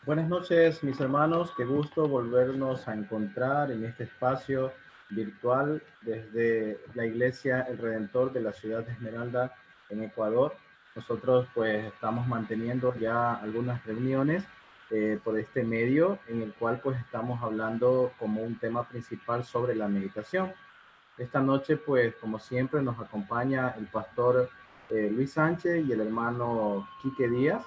Buenas noches, mis hermanos. Qué gusto volvernos a encontrar en este espacio virtual desde la Iglesia El Redentor de la ciudad de Esmeralda, en Ecuador. Nosotros pues estamos manteniendo ya algunas reuniones por este medio en el cual pues estamos hablando como un tema principal sobre la meditación. Esta noche pues como siempre nos acompaña el pastor Luis Sánchez y el hermano Quique Díaz,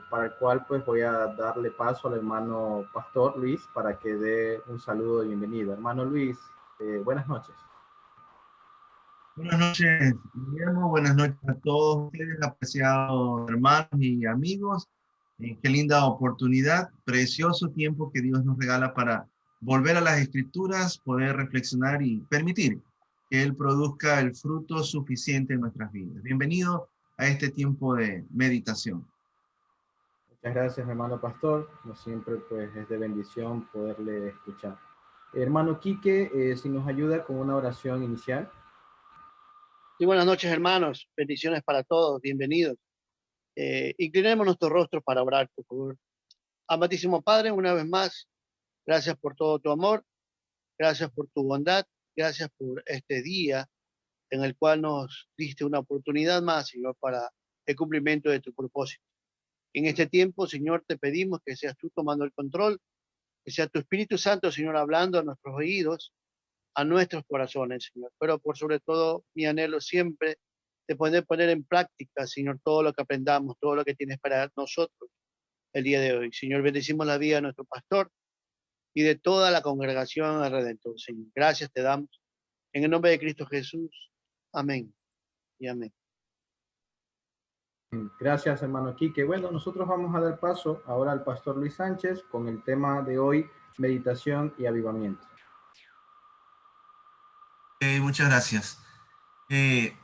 para el cual pues voy a darle paso al hermano pastor Luis para que dé un saludo de bienvenida. Hermano Luis, buenas noches. Buenas noches, Guillermo. Buenas noches a todos ustedes, apreciados hermanos y amigos. Qué linda oportunidad, precioso tiempo que Dios nos regala para volver a las Escrituras, poder reflexionar y permitir que Él produzca el fruto suficiente en nuestras vidas. Bienvenido a este tiempo de meditación. Muchas gracias, hermano pastor. Como siempre, pues es de bendición poderle escuchar. Hermano Quique, si nos ayuda con una oración inicial. Y buenas noches, hermanos. Bendiciones para todos. Bienvenidos. Inclinemos nuestros rostros para orar, por favor. Amadísimo Padre, una vez más, gracias por todo tu amor, gracias por tu bondad, gracias por este día en el cual nos diste una oportunidad más, Señor, para el cumplimiento de tu propósito. En este tiempo, Señor, te pedimos que seas tú tomando el control, que sea tu Espíritu Santo, Señor, hablando a nuestros oídos, a nuestros corazones, Señor. Pero por sobre todo, mi anhelo siempre de poner en práctica, Señor, todo lo que aprendamos, todo lo que tienes para nosotros el día de hoy. Señor, bendecimos la vida de nuestro pastor y de toda la congregación al Redentor, Señor. Gracias te damos. En el nombre de Cristo Jesús. Amén y amén. Gracias, hermano Quique. Bueno, nosotros vamos a dar paso ahora al pastor Luis Sánchez con el tema de hoy, meditación y avivamiento. Muchas gracias. Eh,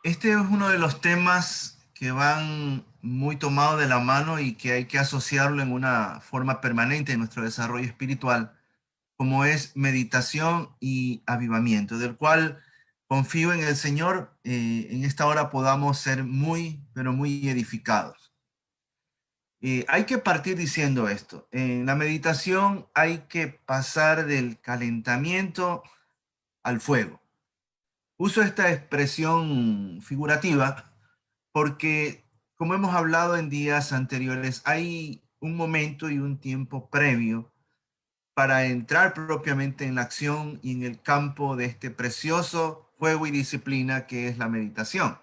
este es uno de los temas que van muy tomados de la mano y que hay que asociarlo en una forma permanente en nuestro desarrollo espiritual, como es meditación y avivamiento, del cual confío en el Señor, en esta hora podamos ser muy, pero muy edificados. Hay que partir diciendo esto. En la meditación hay que pasar del calentamiento al fuego. Uso esta expresión figurativa porque, como hemos hablado en días anteriores, hay un momento y un tiempo previo para entrar propiamente en la acción y en el campo de este precioso juego y disciplina que es la meditación.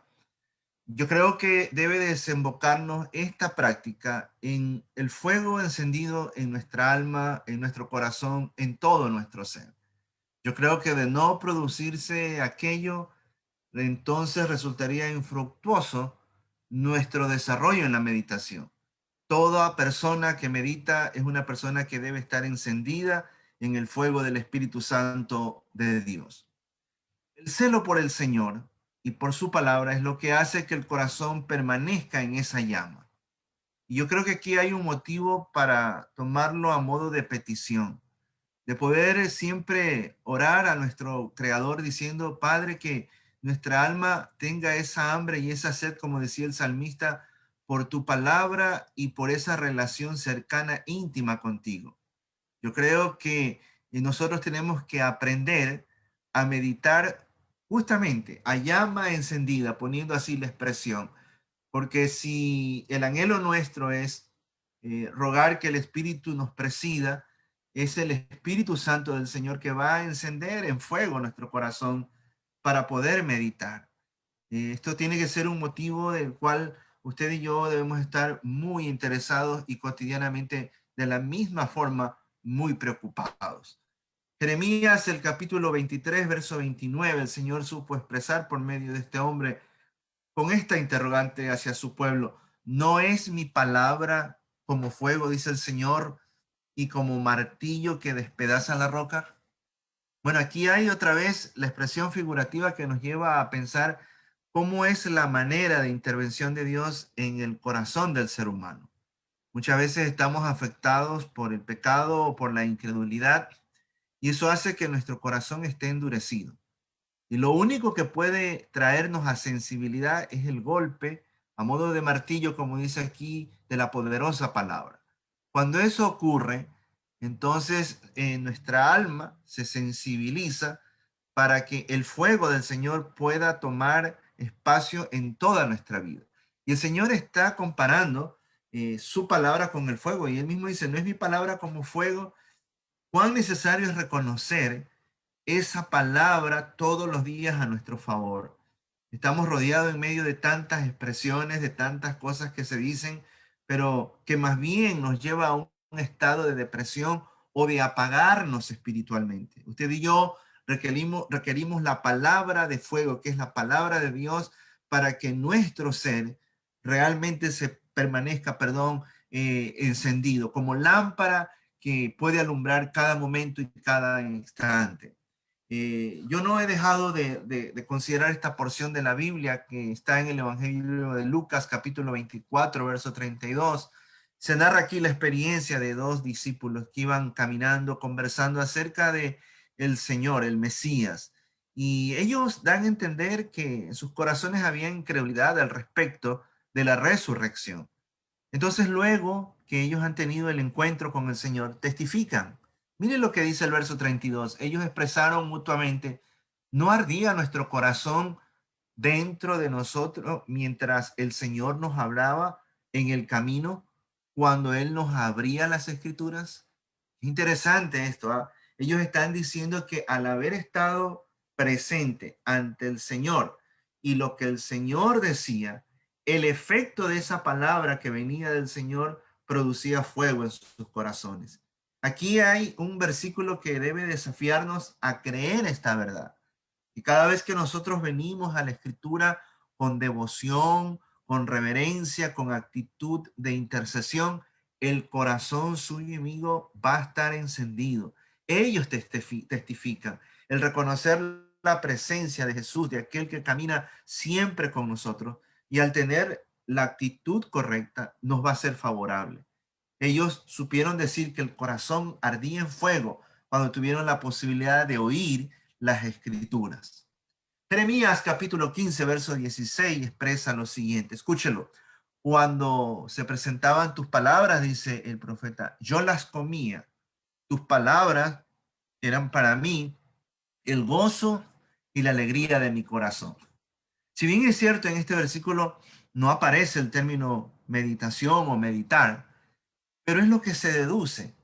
Yo creo que debe desembocarnos esta práctica en el fuego encendido en nuestra alma, en nuestro corazón, en todo nuestro ser. Yo creo que de no producirse aquello, entonces resultaría infructuoso nuestro desarrollo en la meditación. Toda persona que medita es una persona que debe estar encendida en el fuego del Espíritu Santo de Dios. El celo por el Señor y por su palabra es lo que hace que el corazón permanezca en esa llama. Y yo creo que aquí hay un motivo para tomarlo a modo de petición, de poder siempre orar a nuestro Creador diciendo, Padre, que nuestra alma tenga esa hambre y esa sed, como decía el salmista, por tu palabra y por esa relación cercana, íntima contigo. Yo creo que nosotros tenemos que aprender a meditar justamente a llama encendida, poniendo así la expresión, porque si el anhelo nuestro es rogar que el Espíritu nos presida, es el Espíritu Santo del Señor que va a encender en fuego nuestro corazón para poder meditar. Esto tiene que ser un motivo del cual usted y yo debemos estar muy interesados y cotidianamente de la misma forma muy preocupados. Jeremías, el capítulo 23, verso 29, el Señor supo expresar por medio de este hombre con esta interrogante hacia su pueblo: ¿no es mi palabra como fuego, dice el Señor, y como martillo que despedaza la roca? Bueno, aquí hay otra vez la expresión figurativa que nos lleva a pensar cómo es la manera de intervención de Dios en el corazón del ser humano. Muchas veces estamos afectados por el pecado o por la incredulidad y eso hace que nuestro corazón esté endurecido. Y lo único que puede traernos a sensibilidad es el golpe a modo de martillo, como dice aquí, de la poderosa palabra. Cuando eso ocurre, entonces nuestra alma se sensibiliza para que el fuego del Señor pueda tomar espacio en toda nuestra vida. Y el Señor está comparando su palabra con el fuego. Y él mismo dice, ¿no es mi palabra como fuego? Cuán necesario es reconocer esa palabra todos los días a nuestro favor. Estamos rodeados en medio de tantas expresiones, de tantas cosas que se dicen, pero que más bien nos lleva a un estado de depresión o de apagarnos espiritualmente. Usted y yo requerimos la palabra de fuego, que es la palabra de Dios, para que nuestro ser realmente se permanezca, encendido, como lámpara que puede alumbrar cada momento y cada instante. Yo no he dejado de considerar esta porción de la Biblia que está en el Evangelio de Lucas, capítulo 24, verso 32. Se narra aquí la experiencia de dos discípulos que iban caminando, conversando acerca de el Señor, el Mesías. Y ellos dan a entender que en sus corazones había incredulidad al respecto de la resurrección. Entonces, luego que ellos han tenido el encuentro con el Señor, testifican. Miren lo que dice el verso 32. Ellos expresaron mutuamente, ¿no ardía nuestro corazón dentro de nosotros mientras el Señor nos hablaba en el camino, cuando Él nos abría las escrituras? Interesante esto, ¿ah? Ellos están diciendo que al haber estado presente ante el Señor y lo que el Señor decía, el efecto de esa palabra que venía del Señor producía fuego en sus corazones. Aquí hay un versículo que debe desafiarnos a creer esta verdad. Y cada vez que nosotros venimos a la Escritura con devoción, con reverencia, con actitud de intercesión, el corazón suyo amigo va a estar encendido. Ellos testifican. El reconocer la presencia de Jesús, de aquel que camina siempre con nosotros, y al tener la actitud correcta, nos va a ser favorable. Ellos supieron decir que el corazón ardía en fuego cuando tuvieron la posibilidad de oír las escrituras. Jeremías capítulo 15, verso 16 expresa lo siguiente. Escúchelo. Cuando se presentaban tus palabras, dice el profeta, yo las comía. Tus palabras eran para mí el gozo y la alegría de mi corazón. Si bien es cierto, en este versículo no aparece el término meditación o meditar, pero es lo que se deduce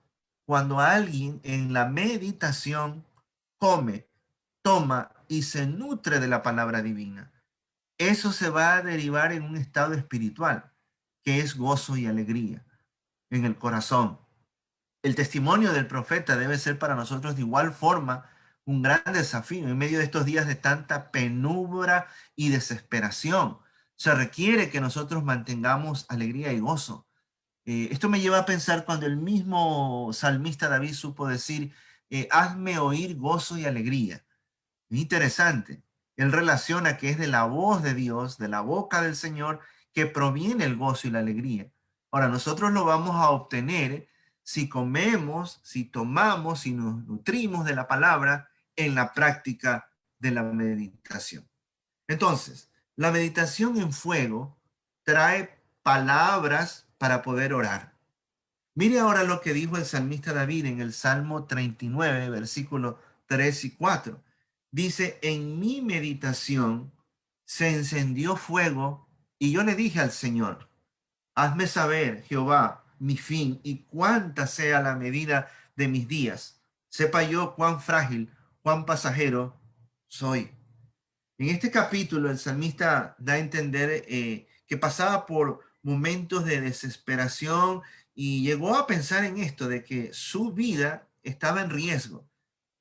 cuando alguien en la meditación come, toma y se nutre de la palabra divina. Eso se va a derivar en un estado espiritual, que es gozo y alegría en el corazón. El testimonio del profeta debe ser para nosotros de igual forma un gran desafío en medio de estos días de tanta penumbra y desesperación. Se requiere que nosotros mantengamos alegría y gozo. Esto me lleva a pensar cuando el mismo salmista David supo decir, hazme oír gozo y alegría. Interesante. Él relaciona que es de la voz de Dios, de la boca del Señor, que proviene el gozo y la alegría. Ahora, nosotros lo vamos a obtener si comemos, si tomamos, si nos nutrimos de la palabra en la práctica de la meditación. Entonces, la meditación en fuego trae palabras para poder orar. Mire ahora lo que dijo el salmista David en el Salmo 39, versículos 3 y 4. Dice, en mi meditación se encendió fuego y yo le dije al Señor, hazme saber, Jehová, mi fin y cuánta sea la medida de mis días. Sepa yo cuán frágil, cuán pasajero soy. En este capítulo, el salmista da a entender que pasaba por momentos de desesperación y llegó a pensar en esto, de que su vida estaba en riesgo.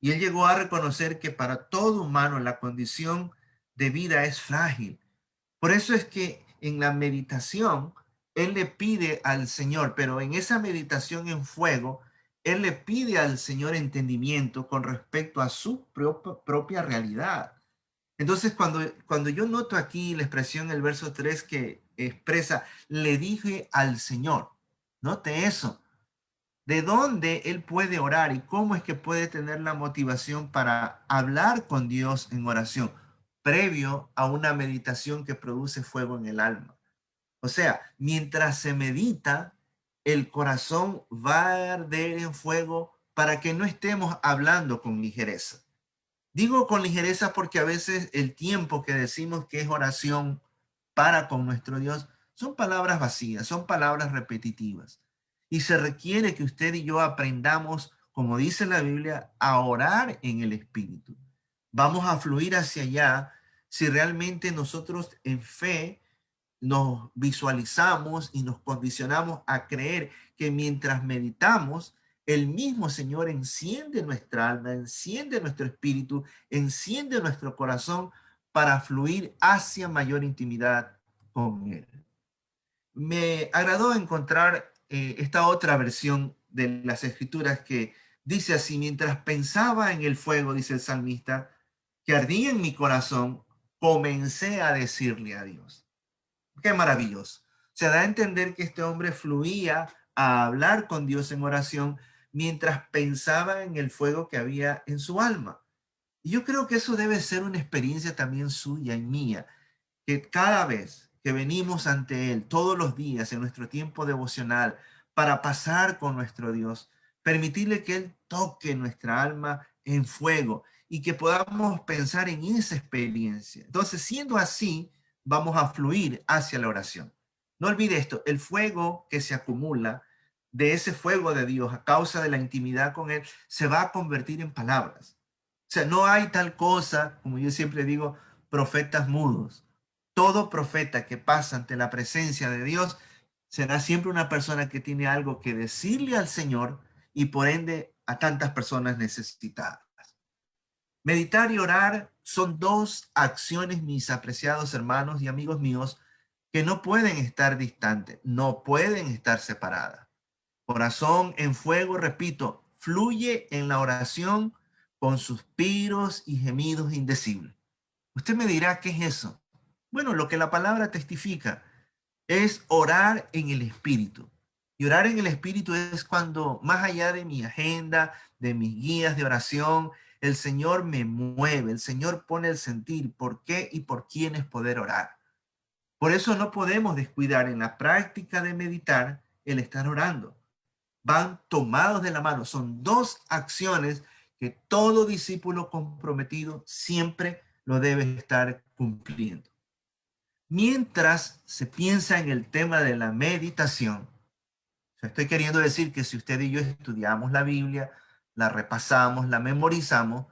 Y él llegó a reconocer que para todo humano la condición de vida es frágil. Por eso es que en la meditación, él le pide al Señor, pero en esa meditación en fuego, él le pide al Señor entendimiento con respecto a su propia realidad. Entonces, cuando yo noto aquí la expresión, el verso 3 que expresa, le dije al Señor, note eso, de dónde él puede orar y cómo es que puede tener la motivación para hablar con Dios en oración, previo a una meditación que produce fuego en el alma. O sea, mientras se medita, el corazón va a arder en fuego para que no estemos hablando con ligereza. Digo con ligereza porque a veces el tiempo que decimos que es oración para con nuestro Dios son palabras vacías, son palabras repetitivas. Y se requiere que usted y yo aprendamos, como dice la Biblia, a orar en el Espíritu. Vamos a fluir hacia allá si realmente nosotros en fe nos visualizamos y nos condicionamos a creer que mientras meditamos, el mismo Señor enciende nuestra alma, enciende nuestro espíritu, enciende nuestro corazón para fluir hacia mayor intimidad con Él. Me agradó encontrar esta otra versión de las Escrituras que dice así: mientras pensaba en el fuego, dice el salmista, que ardía en mi corazón, comencé a decirle a Dios. Qué maravilloso. Se da a entender que este hombre fluía a hablar con Dios en oración mientras pensaba en el fuego que había en su alma. Y yo creo que eso debe ser una experiencia también suya y mía, que cada vez que venimos ante Él, todos los días en nuestro tiempo devocional, para pasar con nuestro Dios, permitirle que Él toque nuestra alma en fuego y que podamos pensar en esa experiencia. Entonces, siendo así, vamos a fluir hacia la oración. No olvide esto: el fuego que se acumula de ese fuego de Dios a causa de la intimidad con Él se va a convertir en palabras. O sea, no hay tal cosa, como yo siempre digo, profetas mudos. Todo profeta que pasa ante la presencia de Dios será siempre una persona que tiene algo que decirle al Señor y por ende a tantas personas necesitadas. Meditar y orar son dos acciones, mis apreciados hermanos y amigos míos, que no pueden estar distantes, no pueden estar separadas. Corazón en fuego, repito, fluye en la oración con suspiros y gemidos indecibles. Usted me dirá, ¿qué es eso? Bueno, lo que la palabra testifica es orar en el Espíritu. Y orar en el Espíritu es cuando, más allá de mi agenda, de mis guías de oración, el Señor me mueve, el Señor pone el sentir por qué y por quién es poder orar. Por eso no podemos descuidar en la práctica de meditar el estar orando. Van tomados de la mano. Son dos acciones que todo discípulo comprometido siempre lo debe estar cumpliendo. Mientras se piensa en el tema de la meditación, estoy queriendo decir que si usted y yo estudiamos la Biblia, la repasamos, la memorizamos,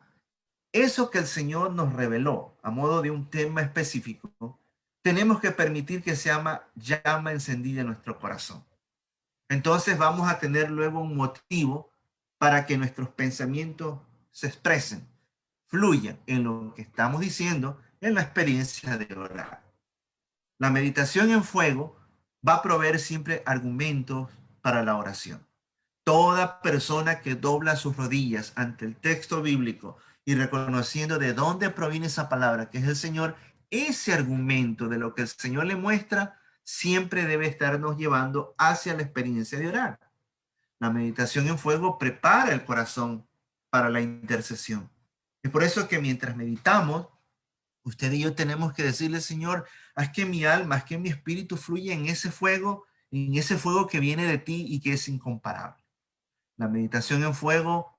eso que el Señor nos reveló a modo de un tema específico, tenemos que permitir que se llama encendida en nuestro corazón. Entonces vamos a tener luego un motivo para que nuestros pensamientos se expresen, fluyan en lo que estamos diciendo, en la experiencia de orar. La meditación en fuego va a proveer siempre argumentos para la oración. Toda persona que dobla sus rodillas ante el texto bíblico y reconociendo de dónde proviene esa palabra, que es el Señor, ese argumento de lo que el Señor le muestra siempre debe estarnos llevando hacia la experiencia de orar. La meditación en fuego prepara el corazón para la intercesión. Es por eso que mientras meditamos, usted y yo tenemos que decirle: Señor, haz que mi alma, haz que mi espíritu fluya en ese fuego que viene de ti y que es incomparable. La meditación en fuego,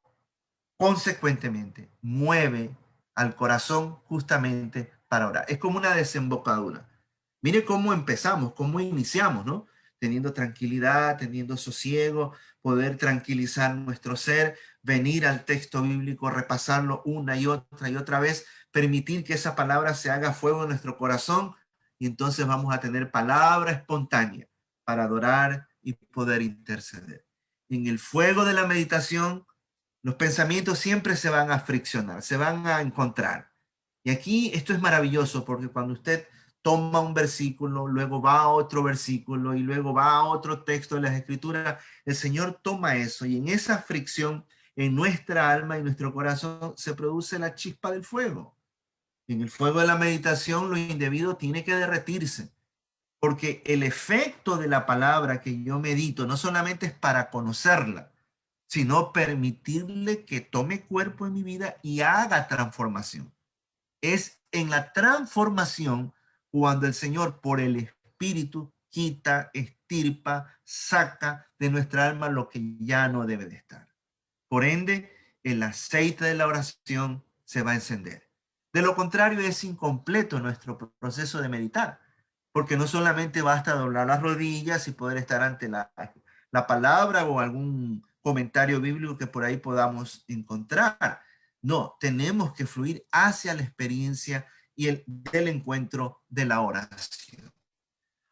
consecuentemente, mueve al corazón justamente para orar. Es como una desembocadura. Mire cómo empezamos, cómo iniciamos, ¿no? Teniendo tranquilidad, teniendo sosiego, poder tranquilizar nuestro ser, venir al texto bíblico, repasarlo una y otra vez, permitir que esa palabra se haga fuego en nuestro corazón y entonces vamos a tener palabra espontánea para adorar y poder interceder. En el fuego de la meditación, los pensamientos siempre se van a friccionar, se van a encontrar. Y aquí esto es maravilloso porque cuando usted toma un versículo, luego va a otro versículo y luego va a otro texto de las Escrituras, el Señor toma eso y en esa fricción en nuestra alma y nuestro corazón se produce la chispa del fuego. En el fuego de la meditación lo indebido tiene que derretirse, porque el efecto de la palabra que yo medito no solamente es para conocerla, sino permitirle que tome cuerpo en mi vida y haga transformación. Es en la transformación cuando el Señor, por el Espíritu, quita extirpa, saca de nuestra alma lo que ya no debe de estar. Por ende, el aceite de la oración se va a encender. De lo contrario, es incompleto nuestro proceso de meditar, porque no solamente basta doblar las rodillas y poder estar ante la palabra o algún comentario bíblico que por ahí podamos encontrar. No, tenemos que fluir hacia la experiencia y del encuentro de la oración.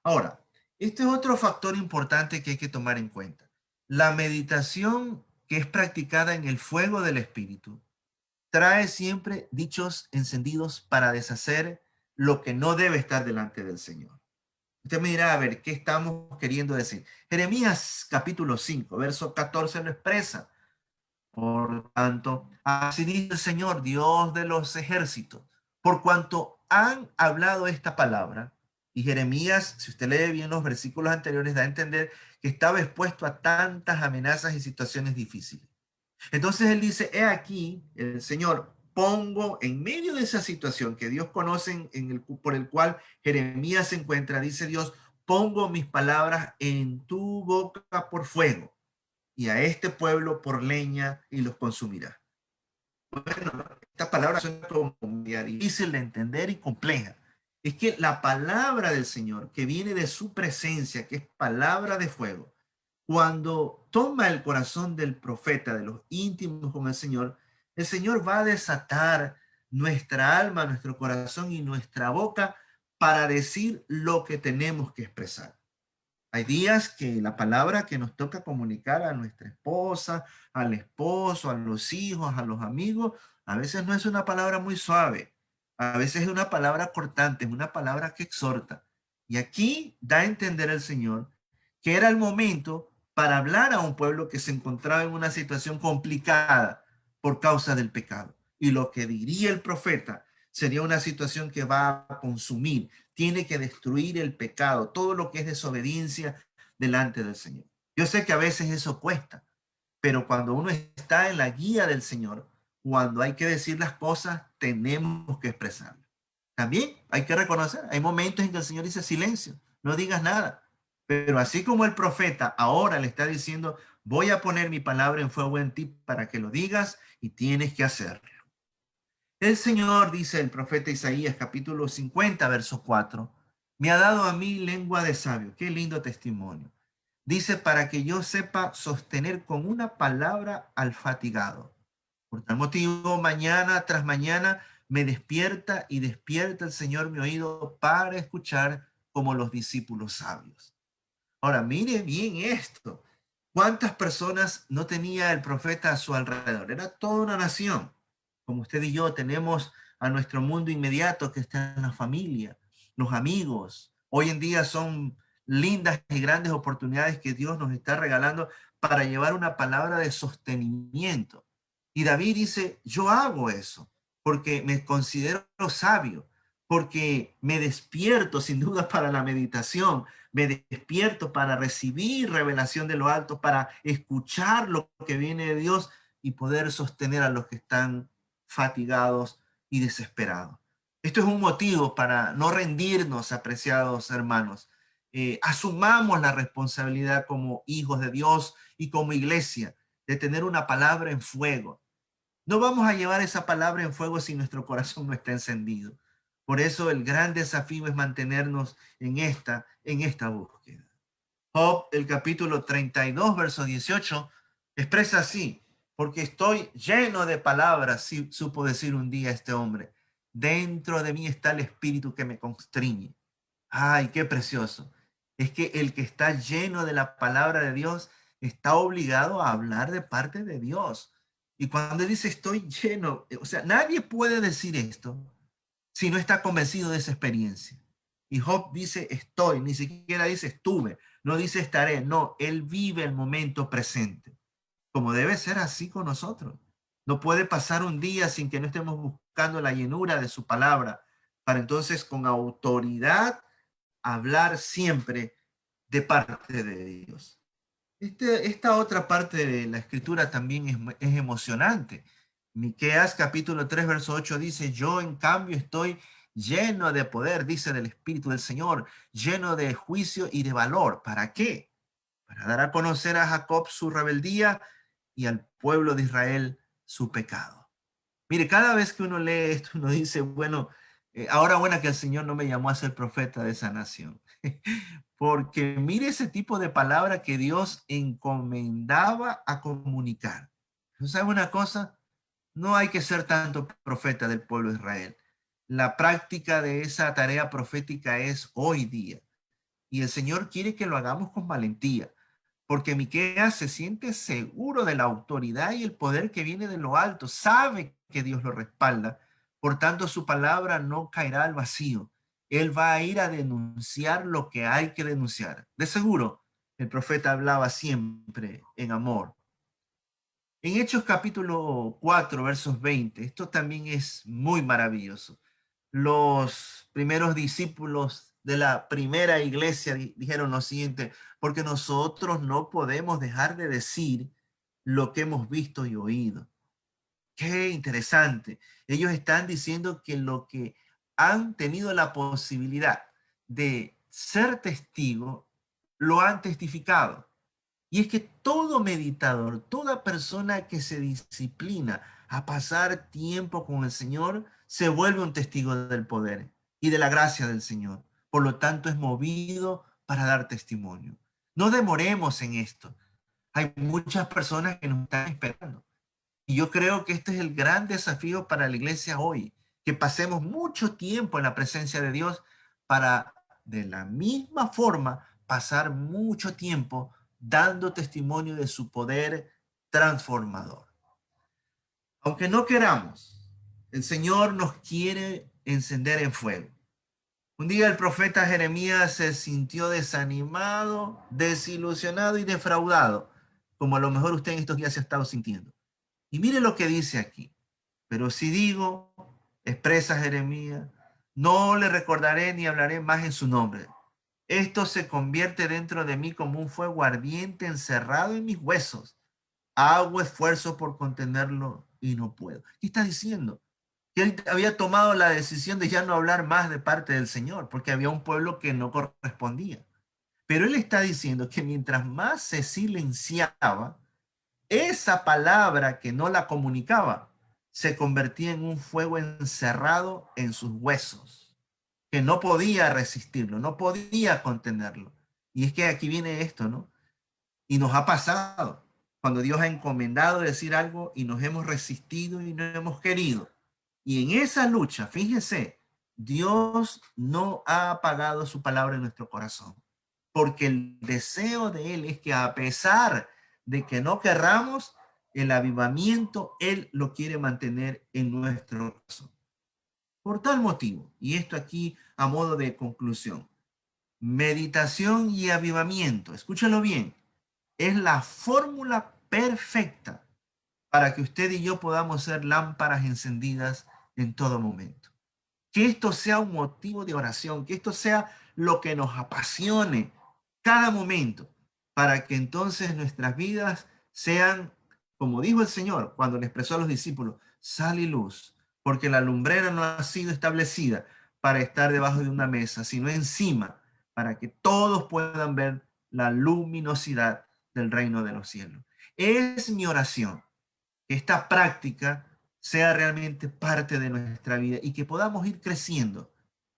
Ahora, este es otro factor importante que hay que tomar en cuenta. La meditación que es practicada en el fuego del Espíritu trae siempre dichos encendidos para deshacer lo que no debe estar delante del Señor. Usted me dirá, a ver, ¿qué estamos queriendo decir? Jeremías capítulo 5, verso 14 lo expresa. Por tanto, así dice el Señor, Dios de los ejércitos, por cuanto han hablado esta palabra. Y Jeremías, si usted lee bien los versículos anteriores, da a entender que estaba expuesto a tantas amenazas y situaciones difíciles. Entonces él dice, he aquí, el Señor, pongo en medio de esa situación que Dios conoce por el cual Jeremías se encuentra, dice Dios, pongo mis palabras en tu boca por fuego y a este pueblo por leña y los consumirá. Bueno, esta palabra suena como difícil de entender y compleja. Es que la palabra del Señor, que viene de su presencia, que es palabra de fuego, cuando toma el corazón del profeta, de los íntimos con el Señor va a desatar nuestra alma, nuestro corazón y nuestra boca para decir lo que tenemos que expresar. Hay días que la palabra que nos toca comunicar a nuestra esposa, al esposo, a los hijos, a los amigos, a veces no es una palabra muy suave. A veces es una palabra cortante, es una palabra que exhorta. Y aquí da a entender el Señor que era el momento para hablar a un pueblo que se encontraba en una situación complicada por causa del pecado. Y lo que diría el profeta sería una situación que va a consumir, tiene que destruir el pecado, todo lo que es desobediencia delante del Señor. Yo sé que a veces eso cuesta, pero cuando uno está en la guía del Señor, cuando hay que decir las cosas, tenemos que expresarlas. También hay que reconocer, hay momentos en que el Señor dice silencio, no digas nada. Pero así como el profeta ahora le está diciendo, voy a poner mi palabra en fuego en ti para que lo digas y tienes que hacerlo. El Señor, dice el profeta Isaías, capítulo 50, verso 4, me ha dado a mí lengua de sabio. Qué lindo testimonio. Dice, para que yo sepa sostener con una palabra al fatigado. Por tal motivo, mañana tras mañana me despierta y despierta el Señor mi oído para escuchar como los discípulos sabios. Ahora, mire bien esto. ¿Cuántas personas no tenía el profeta a su alrededor? Era toda una nación. Como usted y yo tenemos a nuestro mundo inmediato que está en la familia, los amigos. Hoy en día son lindas y grandes oportunidades que Dios nos está regalando para llevar una palabra de sostenimiento. Y David dice, yo hago eso porque me considero sabio, porque me despierto sin duda para la meditación, me despierto para recibir revelación de lo alto, para escuchar lo que viene de Dios y poder sostener a los que están fatigados y desesperados. Esto es un motivo para no rendirnos, apreciados hermanos. Asumamos la responsabilidad como hijos de Dios y como iglesia de tener una palabra en fuego. No vamos a llevar esa palabra en fuego si nuestro corazón no está encendido. Por eso el gran desafío es mantenernos en esta búsqueda. Job, el capítulo 32, verso 18, expresa así, porque estoy lleno de palabras, supo decir un día este hombre. Dentro de mí está el espíritu que me constriñe. Ay, qué precioso. Es que el que está lleno de la palabra de Dios está obligado a hablar de parte de Dios. Y cuando dice estoy lleno, o sea, nadie puede decir esto si no está convencido de esa experiencia. Y Job dice estoy, ni siquiera dice estuve, no dice estaré, no, él vive el momento presente, como debe ser así con nosotros. No puede pasar un día sin que no estemos buscando la llenura de su palabra, para entonces con autoridad hablar siempre de parte de Dios. Esta otra parte de la escritura también es emocionante. Miqueas capítulo 3, verso 8 dice, yo en cambio estoy lleno de poder, dice, del Espíritu del Señor, lleno de juicio y de valor. ¿Para qué? Para dar a conocer a Jacob su rebeldía y al pueblo de Israel su pecado. Mire, cada vez que uno lee esto, uno dice, bueno, ahora buena que el Señor no me llamó a ser profeta de esa nación. Porque mire ese tipo de palabra que Dios encomendaba a comunicar. ¿Sabe una cosa? No hay que ser tanto profeta del pueblo de Israel. La práctica de esa tarea profética es hoy día. Y el Señor quiere que lo hagamos con valentía, porque Miqueas se siente seguro de la autoridad y el poder que viene de lo alto. Sabe que Dios lo respalda. Por tanto, su palabra no caerá al vacío. Él va a ir a denunciar lo que hay que denunciar. De seguro, el profeta hablaba siempre en amor. En Hechos capítulo 4, versos 20, esto también es muy maravilloso. Los primeros discípulos de la primera iglesia dijeron lo siguiente: porque nosotros no podemos dejar de decir lo que hemos visto y oído. Qué interesante. Ellos están diciendo que lo que han tenido la posibilidad de ser testigo, lo han testificado. Y es que todo meditador, toda persona que se disciplina a pasar tiempo con el Señor, se vuelve un testigo del poder y de la gracia del Señor. Por lo tanto, es movido para dar testimonio. No demoremos en esto. Hay muchas personas que nos están esperando. Y yo creo que este es el gran desafío para la iglesia hoy, que pasemos mucho tiempo en la presencia de Dios para, de la misma forma, pasar mucho tiempo dando testimonio de su poder transformador. Aunque no queramos, el Señor nos quiere encender en fuego. Un día el profeta Jeremías se sintió desanimado, desilusionado y defraudado, como a lo mejor usted en estos días se ha estado sintiendo. Y mire lo que dice aquí. Pero si digo, expresa Jeremías, no le recordaré ni hablaré más en su nombre. Esto se convierte dentro de mí como un fuego ardiente encerrado en mis huesos. Hago esfuerzo por contenerlo y no puedo. ¿Qué está diciendo? Que él había tomado la decisión de ya no hablar más de parte del Señor, porque había un pueblo que no correspondía. Pero él está diciendo que mientras más se silenciaba, esa palabra que no la comunicaba se convertía en un fuego encerrado en sus huesos, que no podía resistirlo, no podía contenerlo. Y es que aquí viene esto, ¿no? Y nos ha pasado cuando Dios ha encomendado decir algo y nos hemos resistido y no hemos querido. Y en esa lucha, fíjese, Dios no ha apagado su palabra en nuestro corazón, porque el deseo de Él es que a pesar de que no querramos, el avivamiento Él lo quiere mantener en nuestro corazón. Por tal motivo, y esto aquí a modo de conclusión, meditación y avivamiento, escúchalo bien, es la fórmula perfecta para que usted y yo podamos ser lámparas encendidas en todo momento. Que esto sea un motivo de oración, que esto sea lo que nos apasione cada momento, para que entonces nuestras vidas sean, como dijo el Señor cuando le expresó a los discípulos, sal y luz, porque la lumbrera no ha sido establecida para estar debajo de una mesa, sino encima, para que todos puedan ver la luminosidad del reino de los cielos. Es mi oración que esta práctica sea realmente parte de nuestra vida y que podamos ir creciendo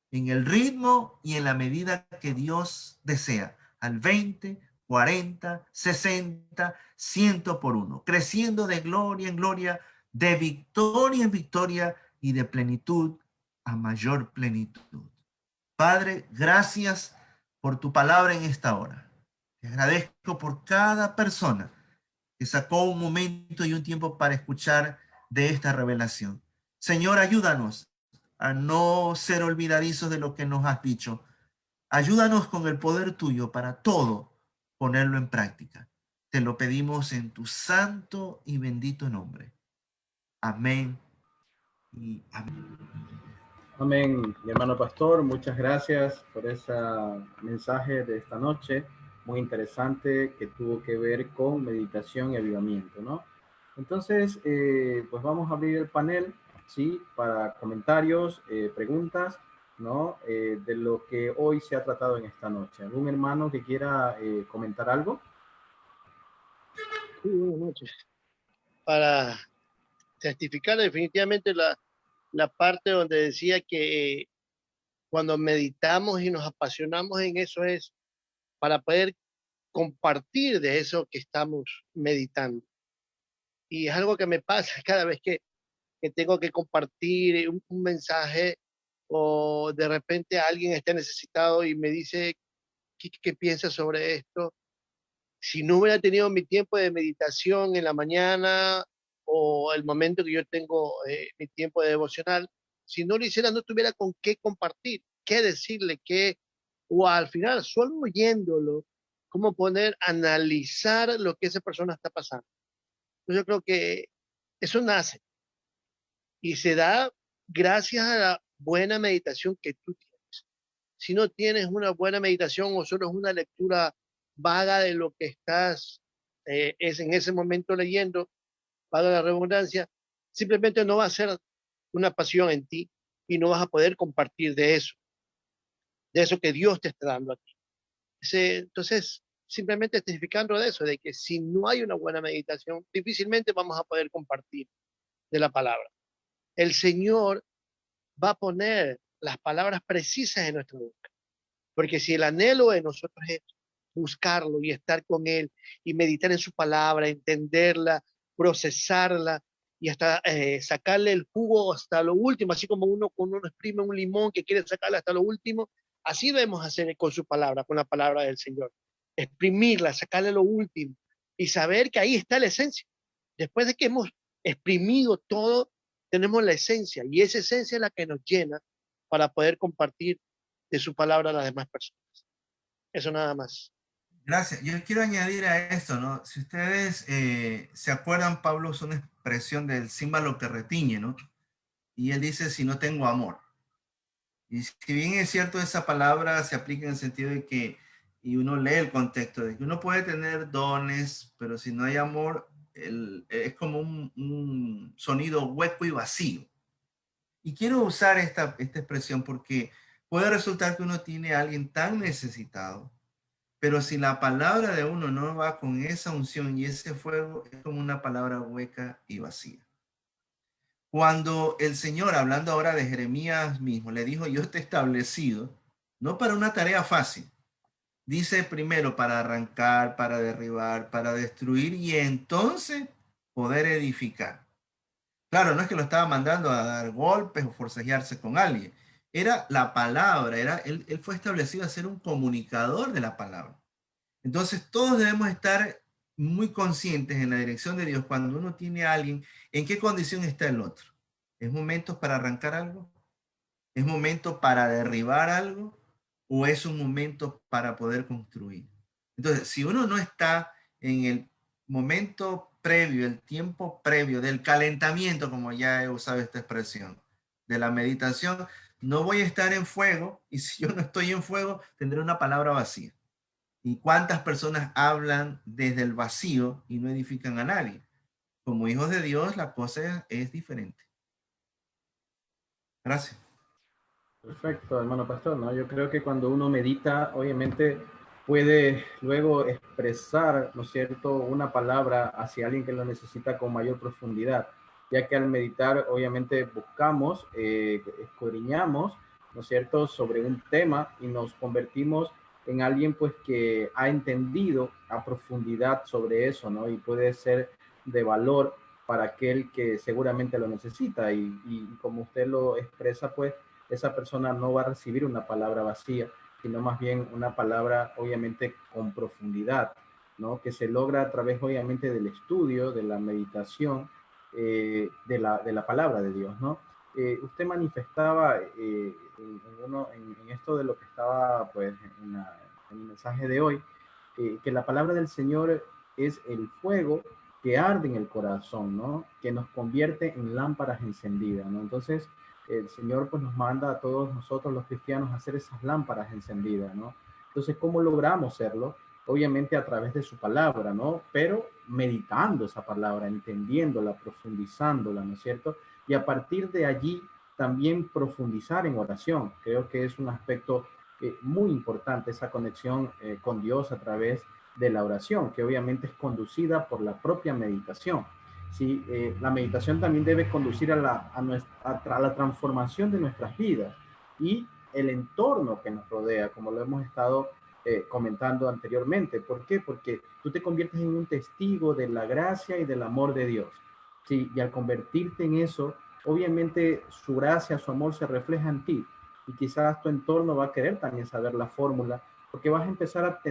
en el ritmo y en la medida que Dios desea, al 20, 40, 60, 100 por uno, creciendo de gloria en gloria, de victoria en victoria y de plenitud a mayor plenitud. Padre, gracias por tu palabra en esta hora. Te agradezco por cada persona que sacó un momento y un tiempo para escuchar de esta revelación. Señor, ayúdanos a no ser olvidadizos de lo que nos has dicho. Ayúdanos con el poder tuyo para todo ponerlo en práctica. Te lo pedimos en tu santo y bendito nombre. Amén y amén. Amén, mi hermano pastor, muchas gracias por ese mensaje de esta noche, muy interesante que tuvo que ver con meditación y avivamiento, ¿no? Entonces, pues vamos a abrir el panel ¿sí? Para comentarios, preguntas, ¿no? De lo que hoy se ha tratado en esta noche. ¿Algún hermano que quiera comentar algo? Sí, buenas noches. Para testificar definitivamente la parte donde decía que cuando meditamos y nos apasionamos en eso es para poder compartir de eso que estamos meditando. Y es algo que me pasa cada vez que tengo que compartir un mensaje o de repente alguien está necesitado y me dice qué piensa sobre esto. Si no hubiera tenido mi tiempo de meditación en la mañana o el momento que yo tengo mi tiempo de devocional, si no lo hiciera no tuviera con qué compartir, qué decirle, o al final solo oyéndolo, cómo poner, analizar lo que esa persona está pasando. Entonces yo creo que eso nace y se da gracias a la buena meditación que tú tienes. Si no tienes una buena meditación o solo es una lectura vaga de lo que estás es en ese momento leyendo, vaga la redundancia, simplemente no va a ser una pasión en ti y no vas a poder compartir de eso que Dios te está dando a ti. Entonces, simplemente testificando de eso, de que si no hay una buena meditación, difícilmente vamos a poder compartir de la palabra. El Señor va a poner las palabras precisas en nuestra boca. Porque si el anhelo de nosotros es buscarlo y estar con Él y meditar en su palabra, entenderla, procesarla y hasta sacarle el jugo hasta lo último, así como cuando uno exprime un limón que quiere sacarle hasta lo último, así debemos hacer con su palabra, con la palabra del Señor. Exprimirla, sacarle lo último y saber que ahí está la esencia. Después de que hemos exprimido todo, tenemos la esencia y esa esencia es la que nos llena para poder compartir de su palabra a las demás personas. Eso nada más. Gracias. Yo quiero añadir a esto, ¿no? Si ustedes se acuerdan, Pablo usó una expresión del címbalo que retiñe, ¿no? Y él dice, si no tengo amor. Y si bien es cierto, esa palabra se aplica en el sentido de que, y uno lee el contexto, de que uno puede tener dones, pero si no hay amor, es como un sonido hueco y vacío. Y quiero usar esta expresión porque puede resultar que uno tiene a alguien tan necesitado, pero si la palabra de uno no va con esa unción y ese fuego, es como una palabra hueca y vacía. Cuando el Señor, hablando ahora de Jeremías mismo, le dijo, yo te he establecido, no para una tarea fácil, dice primero para arrancar, para derribar, para destruir y entonces poder edificar. Claro, no es que lo estaba mandando a dar golpes o forcejearse con alguien. Era la palabra, él fue establecido a ser un comunicador de la palabra. Entonces, todos debemos estar muy conscientes en la dirección de Dios cuando uno tiene a alguien, en qué condición está el otro. ¿Es momento para arrancar algo? ¿Es momento para derribar algo? ¿O es un momento para poder construir? Entonces, si uno no está en el momento previo, el tiempo previo del calentamiento, como ya he usado esta expresión, de la meditación, no voy a estar en fuego y si yo no estoy en fuego, tendré una palabra vacía. ¿Y cuántas personas hablan desde el vacío y no edifican a nadie? Como hijos de Dios, la cosa es diferente. Gracias. Perfecto, hermano pastor, ¿no? Yo creo que cuando uno medita, obviamente puede luego expresar, ¿no es cierto?, una palabra hacia alguien que lo necesita con mayor profundidad, ya que al meditar, obviamente buscamos, escudriñamos, ¿no es cierto?, sobre un tema y nos convertimos en alguien, pues, que ha entendido a profundidad sobre eso, ¿no? Y puede ser de valor para aquel que seguramente lo necesita y como usted lo expresa, pues, esa persona no va a recibir una palabra vacía, sino más bien una palabra obviamente con profundidad, ¿no? Que se logra a través obviamente del estudio, de la meditación, de la palabra de Dios, ¿no? Usted manifestaba en esto de lo que estaba pues en el mensaje de hoy, que la palabra del Señor es el fuego que arde en el corazón, ¿no? Que nos convierte en lámparas encendidas, ¿no? Entonces, el Señor pues nos manda a todos nosotros los cristianos a hacer esas lámparas encendidas, ¿no? Entonces, ¿cómo logramos hacerlo? Obviamente a través de su palabra, ¿no? Pero meditando esa palabra, entendiéndola, profundizándola, ¿no es cierto? y a partir de allí también profundizar en oración. Creo que es un aspecto muy importante, esa conexión con Dios a través de la oración, que obviamente es conducida por la propia meditación. Sí, la meditación también debe conducir a la transformación de nuestras vidas y el entorno que nos rodea, como lo hemos estado comentando anteriormente. ¿Por qué? Porque tú te conviertes en un testigo de la gracia y del amor de Dios. Sí, y al convertirte en eso, obviamente su gracia, su amor se refleja en ti. Y quizás tu entorno va a querer también saber la fórmula, porque vas a empezar a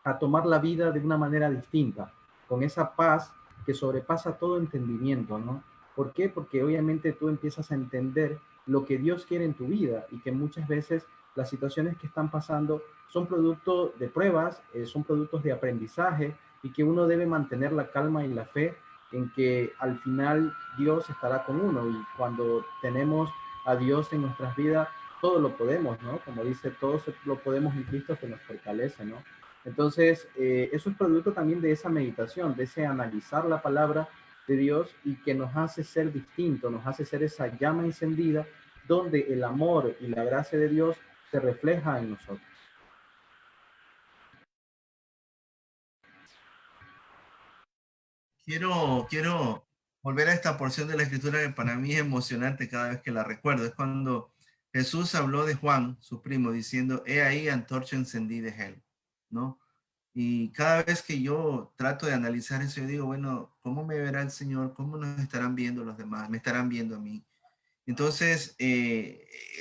a tomar la vida de una manera distinta, con esa paz que sobrepasa todo entendimiento, ¿no? ¿Por qué? Porque obviamente tú empiezas a entender lo que Dios quiere en tu vida y que muchas veces las situaciones que están pasando son producto de pruebas, son productos de aprendizaje y que uno debe mantener la calma y la fe en que al final Dios estará con uno y cuando tenemos a Dios en nuestras vidas, todo lo podemos, ¿no? Como dice, todo lo podemos en Cristo que nos fortalece, ¿no? Entonces, eso es producto también de esa meditación, de ese analizar la palabra de Dios y que nos hace ser distintos, nos hace ser esa llama encendida donde el amor y la gracia de Dios se refleja en nosotros. Quiero volver a esta porción de la escritura que para mí es emocionante cada vez que la recuerdo. Es cuando Jesús habló de Juan, su primo, diciendo, he ahí antorcha encendida de él, ¿no? Y cada vez que yo trato de analizar eso, yo digo, bueno, ¿cómo me verá el Señor? ¿Cómo nos estarán viendo los demás? ¿Me estarán viendo a mí? Entonces,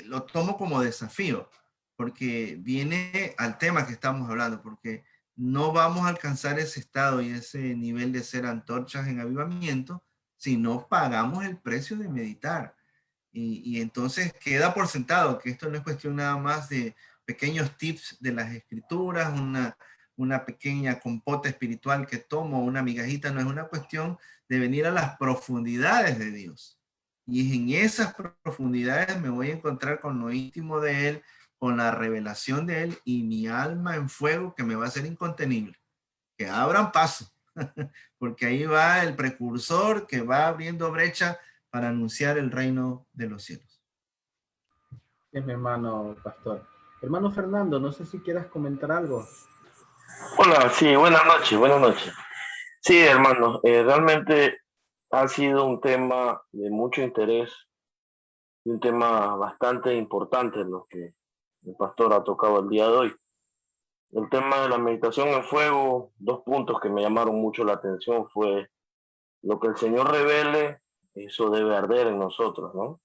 lo tomo como desafío, porque viene al tema que estamos hablando, porque no vamos a alcanzar ese estado y ese nivel de ser antorchas en avivamiento si no pagamos el precio de meditar. Y entonces queda por sentado que esto no es cuestión nada más de pequeños tips de las escrituras, una pequeña compota espiritual que tomo, una migajita, no es una cuestión de venir a las profundidades de Dios. Y en esas profundidades me voy a encontrar con lo íntimo de Él, con la revelación de Él y mi alma en fuego que me va a ser incontenible. Que abran paso, porque ahí va el precursor que va abriendo brecha para anunciar el reino de los cielos. Es mi hermano pastor. Hermano Fernando, no sé si quieras comentar algo. Hola, sí, buenas noches, buenas noches. Sí, hermano, realmente ha sido un tema de mucho interés y un tema bastante importante en lo que el pastor ha tocado el día de hoy. El tema de la meditación en fuego, dos puntos que me llamaron mucho la atención fue lo que el Señor revele, eso debe arder en nosotros, ¿no?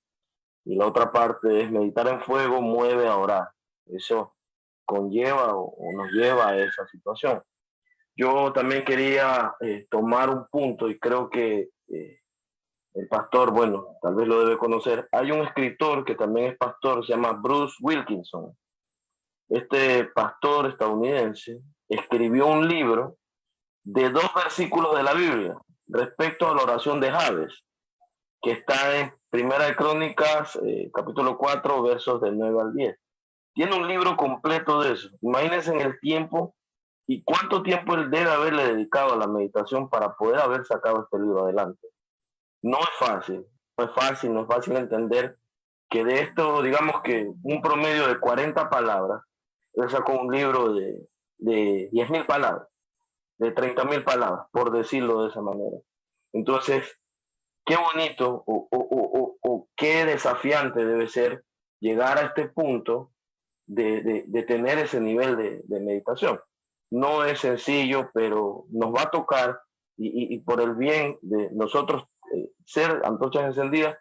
Y la otra parte es meditar en fuego mueve a orar. Eso conlleva o nos lleva a esa situación. Yo también quería tomar un punto y creo que el pastor, bueno, tal vez lo debe conocer. Hay un escritor que también es pastor, se llama Bruce Wilkinson. Este pastor estadounidense escribió un libro de 2 versículos de la Biblia respecto a la oración de Jabes, que está en Primera de Crónicas, capítulo 4, versos del 9 al 10. Tiene un libro completo de eso. Imagínense en el tiempo y cuánto tiempo él debe haberle dedicado a la meditación para poder haber sacado este libro adelante. No es fácil, no es fácil entender que de esto, digamos que un promedio de 40 palabras, él sacó un libro de 10.000 palabras, de 30.000 palabras, por decirlo de esa manera. Entonces, qué bonito o qué desafiante debe ser llegar a este punto de tener ese nivel de meditación. No es sencillo, pero nos va a tocar y por el bien de nosotros ser antorchas encendidas,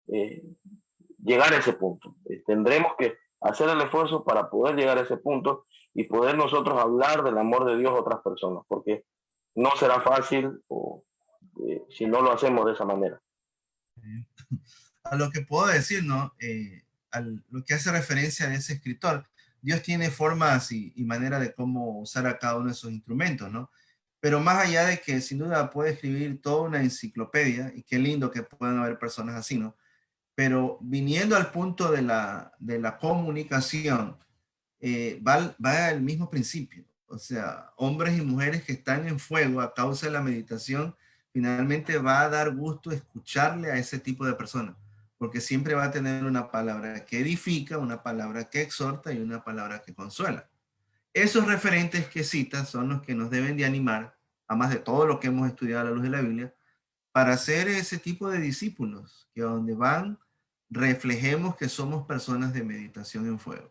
eh, llegar a ese punto. Tendremos que hacer el esfuerzo para poder llegar a ese punto y poder nosotros hablar del amor de Dios a otras personas, porque no será fácil si no lo hacemos de esa manera. A lo que puedo decir, ¿no? Lo que hace referencia a ese escritor, Dios tiene formas y manera de cómo usar a cada uno de esos instrumentos, ¿no? Pero más allá de que sin duda puede escribir toda una enciclopedia, y qué lindo que puedan haber personas así, ¿no? Pero viniendo al punto de la comunicación, va al mismo principio. O sea, hombres y mujeres que están en fuego a causa de la meditación finalmente va a dar gusto escucharle a ese tipo de personas, porque siempre va a tener una palabra que edifica, una palabra que exhorta y una palabra que consuela. Esos referentes que citas son los que nos deben de animar, además de todo lo que hemos estudiado a la luz de la Biblia, para ser ese tipo de discípulos, que a donde van reflejemos que somos personas de meditación en fuego.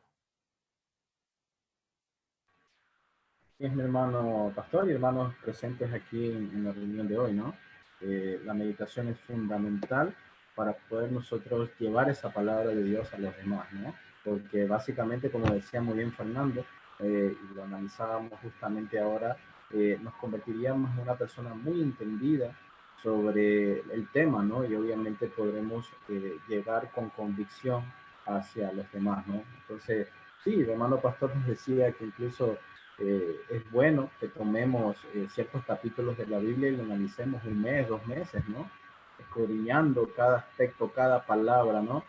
Es mi hermano pastor y hermanos presentes aquí en la reunión de hoy, ¿no? La meditación es fundamental para poder nosotros llevar esa palabra de Dios a los demás, ¿no? Porque básicamente, como decía muy bien Fernando, y lo analizábamos justamente ahora, nos convertiríamos en una persona muy entendida sobre el tema, ¿no? Y obviamente podremos llegar con convicción hacia los demás, ¿no? Entonces, sí, el hermano pastor nos decía que incluso es bueno que tomemos ciertos capítulos de la Biblia y lo analicemos un mes, 2 meses, ¿no? Escudriñando cada aspecto, cada palabra, ¿no?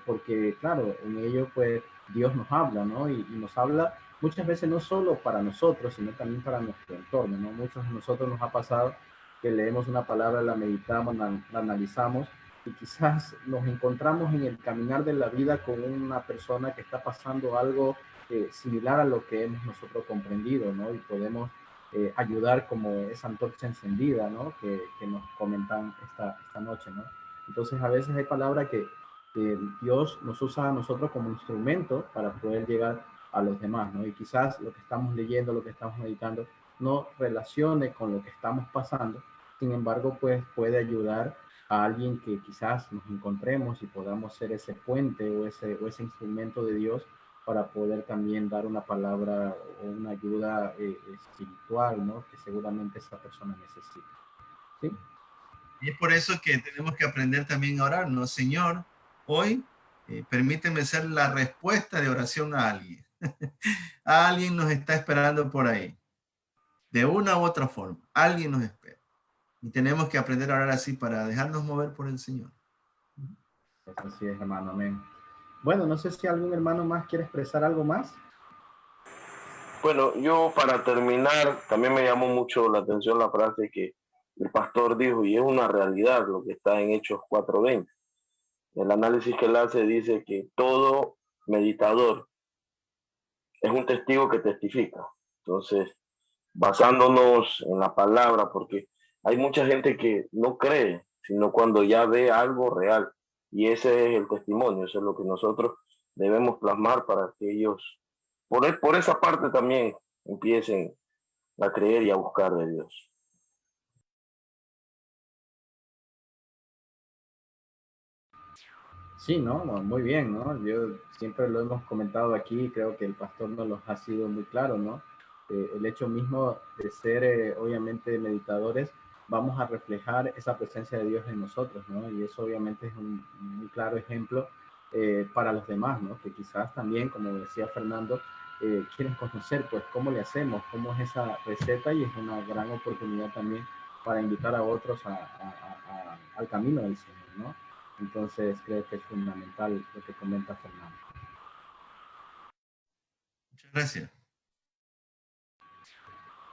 Porque, claro, en ello, pues, Dios nos habla, ¿no? Y nos habla muchas veces no solo para nosotros, sino también para nuestro entorno, ¿no? Muchos de nosotros nos ha pasado que leemos una palabra, la meditamos, la analizamos y quizás nos encontramos en el caminar de la vida con una persona que está pasando algo similar a lo que hemos nosotros comprendido, ¿no? Y podemos ayudar como esa antorcha encendida, ¿no? Que nos comentan esta noche, ¿no? Entonces, a veces hay palabras que Dios nos usa a nosotros como instrumento para poder llegar a los demás, ¿no? Y quizás lo que estamos leyendo, lo que estamos meditando, no relacione con lo que estamos pasando, sin embargo, pues puede ayudar a alguien que quizás nos encontremos y podamos ser ese puente o ese instrumento de Dios para poder también dar una palabra o una ayuda espiritual, ¿no? Que seguramente esa persona necesita. ¿Sí? Y es por eso que tenemos que aprender también a orar, ¿no? Señor, hoy permíteme ser la respuesta de oración a alguien. Alguien nos está esperando por ahí, de una u otra forma. Alguien nos espera. Y tenemos que aprender a orar así para dejarnos mover por el Señor. Pues así es, hermano. Amén. Bueno, no sé si algún hermano más quiere expresar algo más. Bueno, yo para terminar, también me llamó mucho la atención la frase que el pastor dijo, y es una realidad lo que está en Hechos 4:20. El análisis que él hace dice que todo meditador es un testigo que testifica. Entonces, basándonos en la palabra, porque hay mucha gente que no cree, sino cuando ya ve algo real. Y ese es el testimonio, eso es lo que nosotros debemos plasmar para que ellos, por esa parte también, empiecen a creer y a buscar de Dios. Sí, ¿no? Muy bien, ¿no? Yo siempre lo hemos comentado aquí, creo que el pastor nos lo ha sido muy claro, ¿no? El hecho mismo de ser, obviamente, meditadores, vamos a reflejar esa presencia de Dios en nosotros, ¿no? Y eso obviamente es un muy claro ejemplo para los demás, ¿no? Que quizás también, como decía Fernando, quieren conocer, pues, cómo le hacemos, cómo es esa receta y es una gran oportunidad también para invitar a otros al camino del Señor, ¿no? Entonces creo que es fundamental lo que comenta Fernando. Muchas gracias.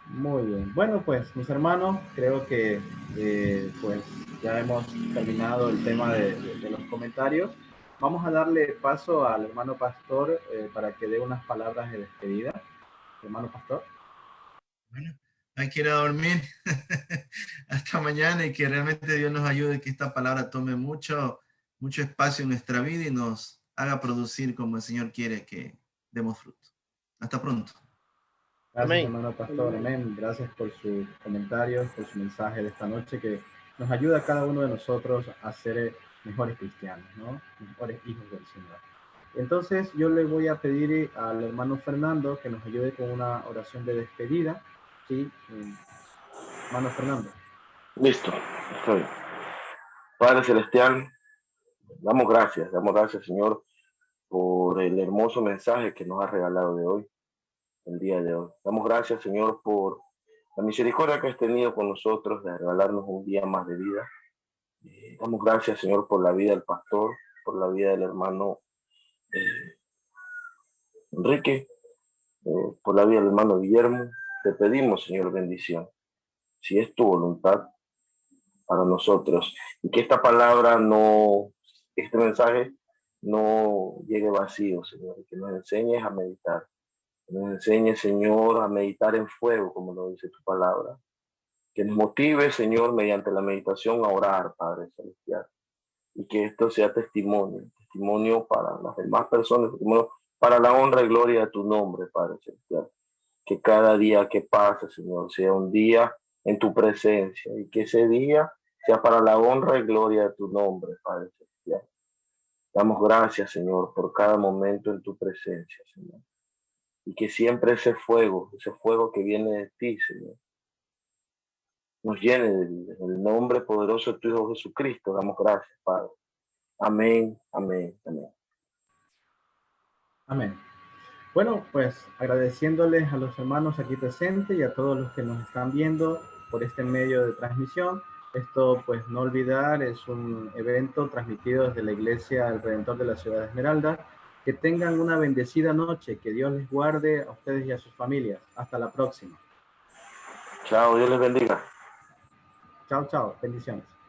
Muy bien. Bueno, pues mis hermanos, creo que pues ya hemos terminado el tema de los comentarios. Vamos a darle paso al hermano pastor para que dé unas palabras de despedida. Hermano pastor. Bueno, hay que ir a dormir. Hasta mañana y que realmente Dios nos ayude, que esta palabra tome mucho espacio en nuestra vida y nos haga producir como el Señor quiere que demos fruto. Hasta pronto. Gracias, Amén. hermano pastor. Amén. Gracias por sus comentarios, por su mensaje de esta noche que nos ayuda a cada uno de nosotros a ser mejores cristianos, ¿no? Mejores hijos del Señor. Entonces yo le voy a pedir al hermano Fernando que nos ayude con una oración de despedida. ¿Sí? Hermano Fernando. Listo, estoy. Padre Celestial, damos gracias, Señor, por el hermoso mensaje que nos has regalado de hoy, el día de hoy. Damos gracias, Señor, por la misericordia que has tenido con nosotros de regalarnos un día más de vida. Damos gracias, Señor, por la vida del pastor, por la vida del hermano Enrique, por la vida del hermano Guillermo. Te pedimos, Señor, bendición. Si es tu voluntad, para nosotros. Y que esta palabra no, este mensaje no llegue vacío, Señor. Que nos enseñes a meditar. Que nos enseñes, Señor, a meditar en fuego, como lo dice tu palabra. Que nos motive, Señor, mediante la meditación a orar, Padre Celestial. Y que esto sea testimonio para las demás personas, testimonio para la honra y gloria de tu nombre, Padre Celestial. Que cada día que pase, Señor, sea un día en tu presencia y que ese día sea para la honra y gloria de tu nombre, Padre Celestial. Damos gracias, Señor, por cada momento en tu presencia, Señor. Y que siempre ese fuego que viene de ti, Señor, nos llene de vida. En el nombre poderoso de tu Hijo Jesucristo, damos gracias, Padre. Amén, amén, amén. Amén. Bueno, pues agradeciéndoles a los hermanos aquí presentes y a todos los que nos están viendo por este medio de transmisión. Esto, pues no olvidar, es un evento transmitido desde la Iglesia El Redentor de la Ciudad de Esmeralda. Que tengan una bendecida noche, que Dios les guarde a ustedes y a sus familias. Hasta la próxima. Chao, Dios les bendiga. Chao, chao, bendiciones.